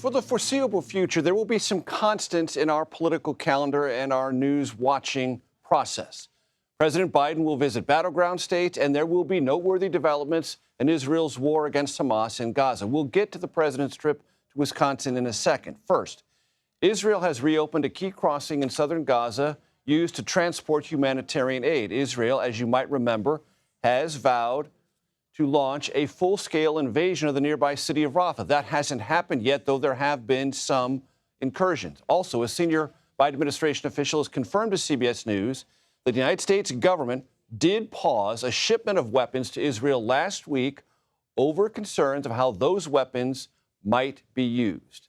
For the foreseeable future, there will be some constants in our political calendar and our news watching process. President Biden will visit battleground states, and there will be noteworthy developments in Israel's war against Hamas in Gaza. We'll get to the president's trip to Wisconsin in a second. First, Israel has reopened a key crossing in southern Gaza used to transport humanitarian aid. Israel, as you might remember, has vowed to launch a full-scale invasion of the nearby city of Rafah. That hasn't happened yet, though there have been some incursions. Also, a senior Biden administration official has confirmed to CBS News that the United States government did pause a shipment of weapons to Israel last week over concerns of how those weapons might be used.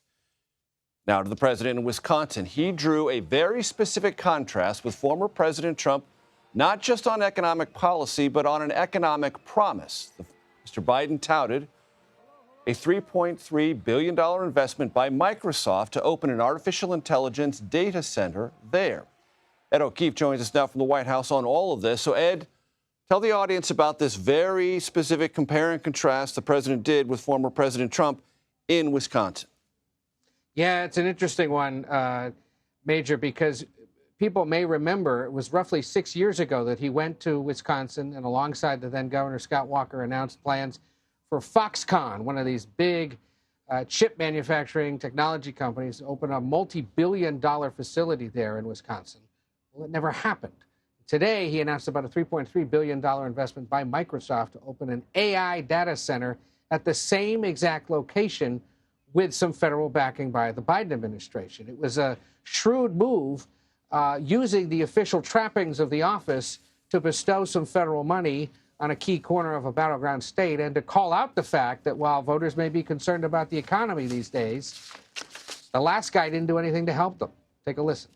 Now to the president in Wisconsin. He drew a very specific contrast with former President Trump, not just on economic policy, but on an economic promise. Mr. Biden touted a $3.3 billion investment by Microsoft to open an artificial intelligence data center there. Ed O'Keefe joins us now from the White House on all of this. So, Ed, tell the audience about this very specific compare and contrast the president did with former President Trump in Wisconsin. Yeah, it's an interesting one, Major, because people may remember it was roughly 6 years ago that he went to Wisconsin and alongside the then Governor Scott Walker announced plans for Foxconn, one of these big chip manufacturing technology companies, to open a multi-billion-dollar facility there in Wisconsin. Well, it never happened. Today, he announced about a $3.3 billion investment by Microsoft to open an AI data center at the same exact location with some federal backing by the Biden administration. It was a shrewd move using the official trappings of the office to bestow some federal money on a key corner of a battleground state and to call out the fact that while voters may be concerned about the economy these days, the last guy didn't do anything to help them. Take a listen.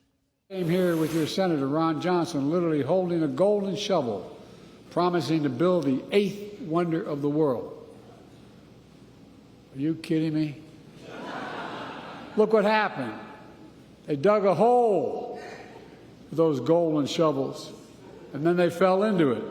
Came here with your Senator Ron Johnson, literally holding a golden shovel, promising to build the 8th wonder of the world. Are you kidding me? Look what happened. They dug a hole with those golden shovels, and then they fell into it.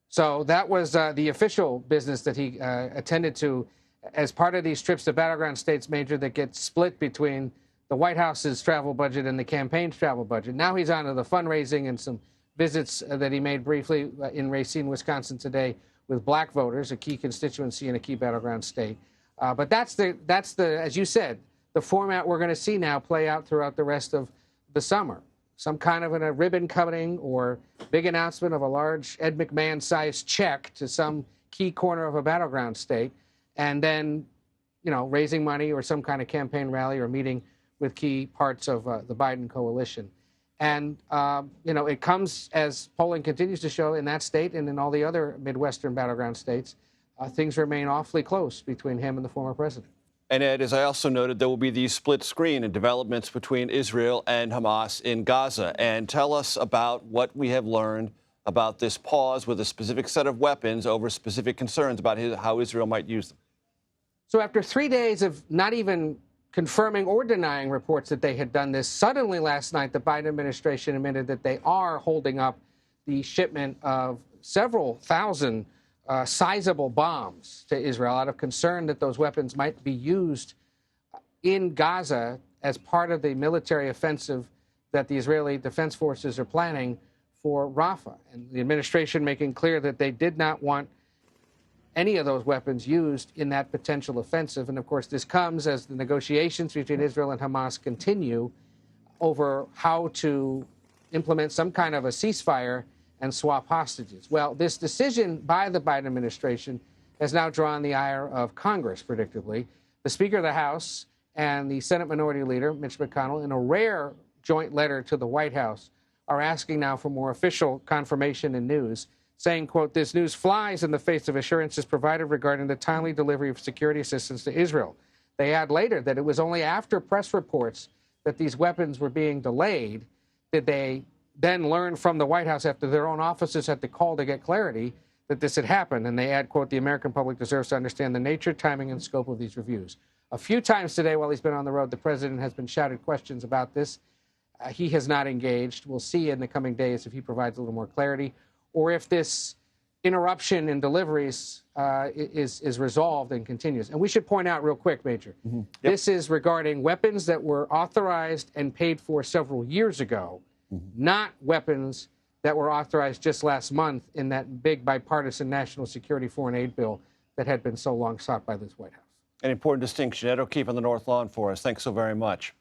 So that was the official business that he attended to as part of these trips to battleground states, Major, that get split between the White House's travel budget and the campaign's travel budget. Now he's on to the fundraising and some visits that he made briefly in Racine, Wisconsin today with black voters, a key constituency in a key battleground state. But that's the, as you said, the format we're going to see now play out throughout the rest of the summer. Some kind of a ribbon cutting or big announcement of a large Ed McMahon-sized check to some key corner of a battleground state, and then, you know, raising money or some kind of campaign rally or meeting with key parts of the Biden coalition. And, you know, it comes as polling continues to show in that state and in all the other Midwestern battleground states, things remain awfully close between him and the former president. And Ed, as I also noted, there will be these split screen and developments between Israel and Hamas in Gaza. And tell us about what we have learned about this pause with a specific set of weapons over specific concerns about how Israel might use them. So after 3 days of not even confirming or denying reports that they had done this, suddenly last night the Biden administration admitted that they are holding up the shipment of several thousand sizable bombs to Israel out of concern that those weapons might be used in Gaza as part of the military offensive that the Israeli Defense Forces are planning for Rafah. And the administration making clear that they did not want any of those weapons used in that potential offensive. And of course, this comes as the negotiations between Israel and Hamas continue over how to implement some kind of a ceasefire and swap hostages. Well, this decision by the Biden administration has now drawn the ire of Congress, predictably. The Speaker of the House and the Senate Minority Leader, Mitch McConnell, in a rare joint letter to the White House, are asking now for more official confirmation and news, saying, quote, "This news flies in the face of assurances provided regarding the timely delivery of security assistance to Israel." They add later that it was only after press reports that these weapons were being delayed did they then learn from the White House, after their own offices had to call to get clarity, that this had happened. And they add, quote, "The American public deserves to understand the nature, timing, and scope of these reviews." A few times today while he's been on the road, the president has been shouted questions about this. He has not engaged. We'll see in the coming days if he provides a little more clarity or if this interruption in deliveries is resolved and continues. And we should point out real quick, Major, this is regarding weapons that were authorized and paid for several years ago, not weapons that were authorized just last month in that big bipartisan national security foreign aid bill that had been so long sought by this White House. An important distinction. Ed O'Keefe on the North Lawn for us. Thanks so very much.